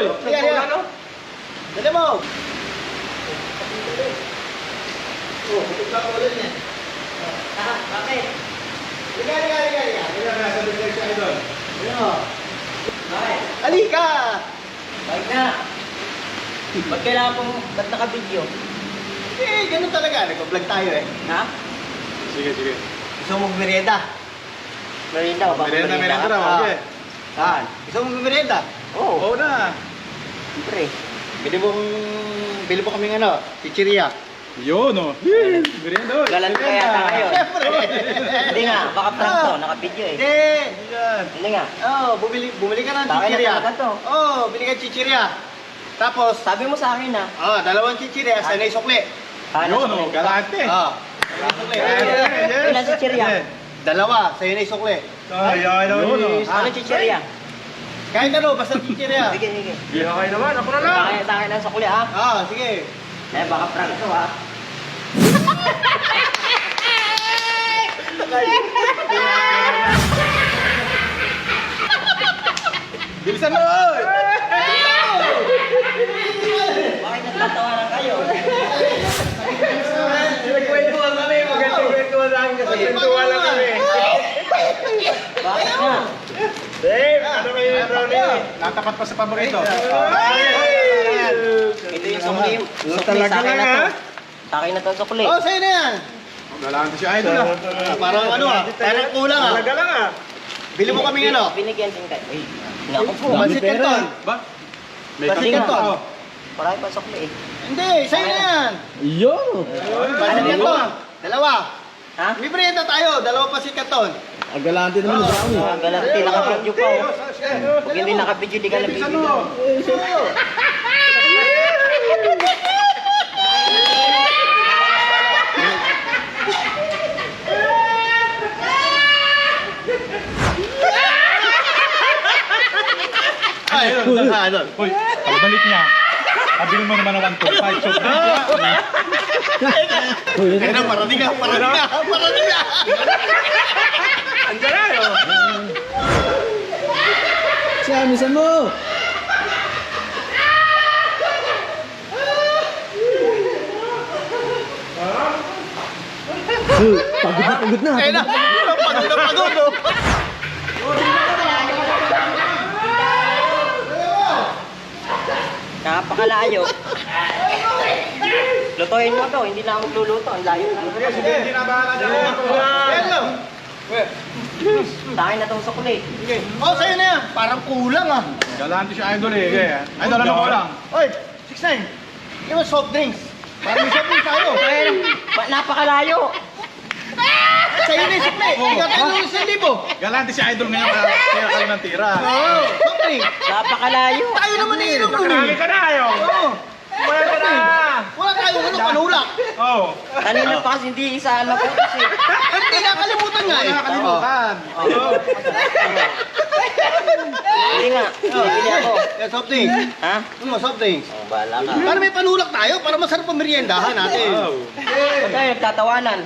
Uy! Yan. Dali mo. Oh, pupunta ko ulit niya. Bakit? Liga. Nasa bigay si Idol. Ano? Bakit? Halika! Bakit na? Ba't kailangan pong, ba't naka-video? Eh, ganun talaga. Nag-vlog tayo eh. Ha? Sige. Gusto mong merienda? Merinda o bang Merenda ka? raw. Okay. Saan? Gusto mong merienda? Oo, Oo na. siyempre. Bili mo kaming ano, chichiria. Yun o. Merienda. Galan ka yata kayo. Siyempre! Hindi nga, baka prank to, naka-video eh. Hindi! Yan. Hindi nga. Bumili ka ng Bakit chichiria. na talaga to? Bili ka ng chichiria. Tapos, Sabi mo sa akin dalawang chichiria, sanay sukli. Yun o. Galante. Sanay sukli. Ilan si Chiria? Dalawa, sanay sukli. Yun o. Ano chichirya? Kahit ano, basta chichiria. Sige. Okay naman. Ako na lang. Sa akin ang sukli ha. Sige. Eh, baka prank to ha. Bilisan mo. Oy! Bakit nagtatawanan kayo? Nagkwentuhan kami. Magandang kwentuhan lang kasi. Kwentuhan lang kami. Bakit nga? Dave, ano kayo yung brownie? Natapat pa sa paborito. Ito yung sukli. Sukli Talaga sa akin na lang, to. ha? Sa akin na to sukli. Sa'yo na yan. Galante si Idol ah. Parang ano parang kulang Talaga lang ah. Bili mo kaming ano. Binigyan din kayo. Uy, naku po. Pansit Canton. Ba? May Pansit kami Canton. Marami pa sukli eh. Hindi, sa'yo na yan. Yo! Pansit Canton. Dalawa. Ha? May brenda tayo, dalawa Pansit Canton. Agalante naman ang brownie. Ang galante, naka-video pa oh. Pag hindi naka-video, di ka Bilisan na-video. mo. Ay, ano? Hoy, pagbalik niya. Sabihin mo naman ng 1.5. So, Ayun na, parating na. Andiyan na yun. Siya, misan mo! Pagod na. Ayun na, pagod. No? Napakalayo. Lutuin mo to, hindi na ako magluluto. Ang layo na. Sige, hindi na bahala dyan. Hello. Sa akin na itong sukli. Sa'yo na yan. Parang kulang ah. Galante si Idol eh. Idol, ano ko lang? Oy, 6'9". Give us soft drinks. Parang may soft drinks tayo. Napakalayo. Sa'yo na yung sukli. Ikaw tayo ng 1,000. Galante si Idol ngayon kaya kayo ng tira. Soft drinks. Napakalayo. Tayo naman na inom nun eh. ka na ayo. Wala ka na. Wala tayong panulak. Oo. Kanina pa kasi hindi isa na po kasi. Hindi nakalimutan nga eh. Nakalimutan. Hindi nga. Bibili ako. Soft drinks. Ha? Soft drinks. Oh, bahala ka. Para may panulak tayo, para masarap ang meriendahan natin. Ba't tayo nagtatawanan?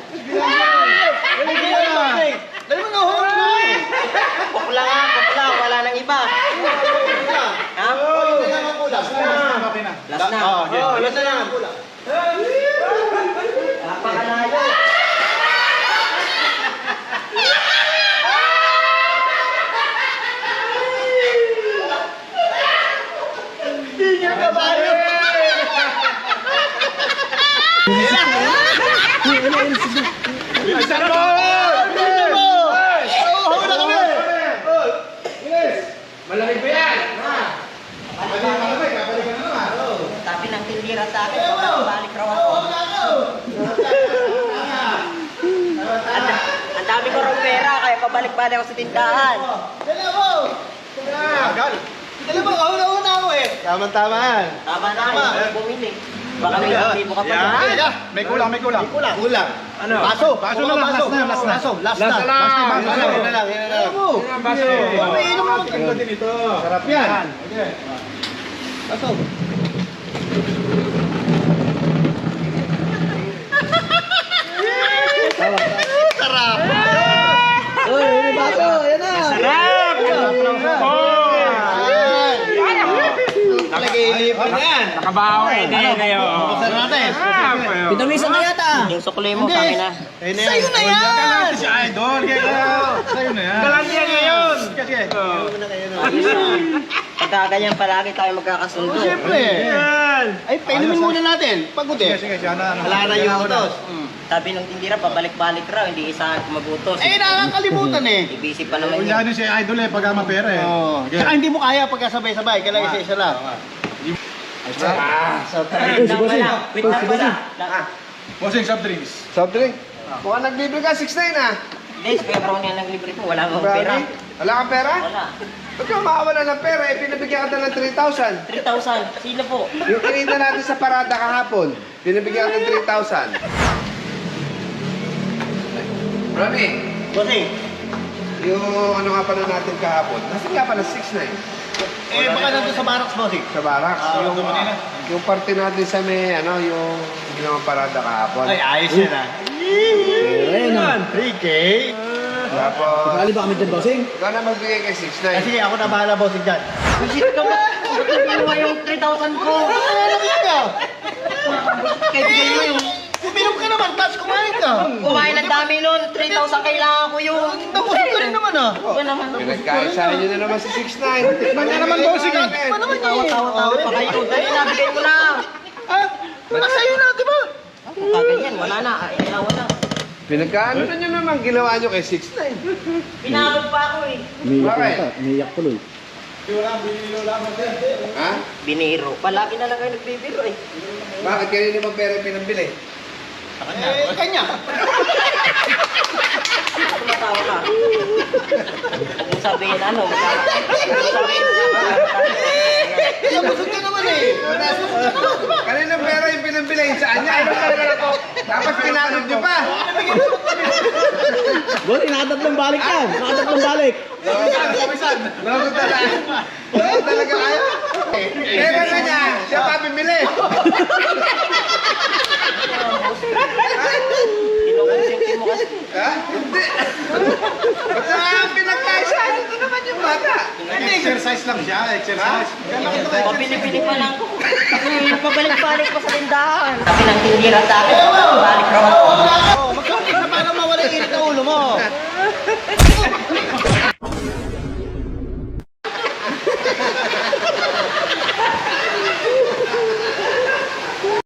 Dali mo na, hold na. Kupla nga, kupla. Wala nang iba. Ha? Okay na. Last na. Last na lang ang kulang. Napakalayo. Hindi niya kabayo. Bilisan mo! Hawala kami. Malamig ba yan? Sabi ng tindira sa akin, balik raw ako. Ang dami ko raw pera, kaya pabalik-balik ako sa tindahan. Dali mo. Dali mo, hawala ako eh. Tama-tama yan. Tama na, ayaw ko bumili. Baka may libo ka pa Yan. dyan. May kulang. Kulang. Ano? Baso. Baso na lang, last na. Last Last na lang. Yun na lang. Baso. May inom mo. Ganda din ito. Sarap yan. Baso. Sarap. Uy, may baso! Yan na! Sarap! Nakabawi. Buksan natin. Pinamisan na yata. Yung sukli mo, kami na. Sa'yo na yan! Si Idol. Sa'yo na yan. Galantiya ngayon. Sige. Pagka ganyan palagi tayo magkakasundo. Siyempre. Ay, painumin muna natin. Pagod eh. Sige, siya na. Wala na yung utos. Sabi ng tindira, pabalik-balik raw, hindi isa magutos. Eh, nakakalimutan eh. Busy pa naman Wala yun. din si Idol eh, pag mapera eh. Oo. Tsaka hindi mo kaya pagkasabay-sabay. Kailangan isa-isa lang. Wait lang pala. Wait lang pala. Bossing soft drinks. Soft drink. Mukhang naglibre ka, 6'9" ah. Hindi, si Kuya Brown yan naglibre ko. Wala akong pera. Wala kang pera? Wala. Ba't ka makawala ng pera? Eh, pinabigyan ka ng 3,000. 3,000. Sino po? Yung kinita natin sa parada kahapon, pinabigyan ka ng 3,000. Rami, Bossing. yung ano nga pala natin kahapon, kasi nga pala 6'9". Eh, baka nandun sa barracks, Bossing. Sa barracks. Yung parte natin sa may, ano, yung ginawang parada kahapon. Ay, ayos yan ah. Ayun na. 3K. Tapos, Pakali ba kami dyan, bossing? ikaw na magbigay kay 6'9". Sige, ako na bahala, Bossing dyan. Shit ka ba? Sabihin mo yung 3,000 ko. Ano ka? Kaibigan mo yung Uminom ka naman, tapos kumain ka. kumain ng dami nun. 3,000 kailangan ko yun. Tapos ka rin naman ah. Ano naman? Pinagkaisahan nyo na naman si 6'9". Tikman niya naman, bossing. Ano naman yun? Tawa-tawa pa kayo. Dahil nabigay mo na. Ah, nasa'yo na, di ba? Kaganyan, wala na. Ayaw na. Pinagkaano na nyo naman, ginawa nyo kay 6'9". Pinabog pa ako eh. Umiiyak Bakit? yata. Umiiyak tuloy. Ha? Biniro. Palagi na lang kayo nagbibiro eh. Bakit kayo naman pera pinambili? Eh, kanya. Tumatawa ka. Huwag mo sabihin ano. Huwag mo sabihin. Nabusog ka naman eh. Kanina pera yung pinambili, saan niya? Tapos pinagod nyo pa. Bossing, nakatatlong balik yan. Nakatatlong balik. Logod talaga. Logod talaga kayo. Pera na niya, siya pa bimili. Kinukonsinti mo kasi. Ha? Hindi. Basta pinagkaisahan ito naman yung bata. Exercise lang siya, exercise. Pabili-bili pa lang ko. Pabalik-balik pa sa tindahan. Sabi ng tindira sa akin, balik raw ako. Magkakit na para mawala yung init na ulo mo.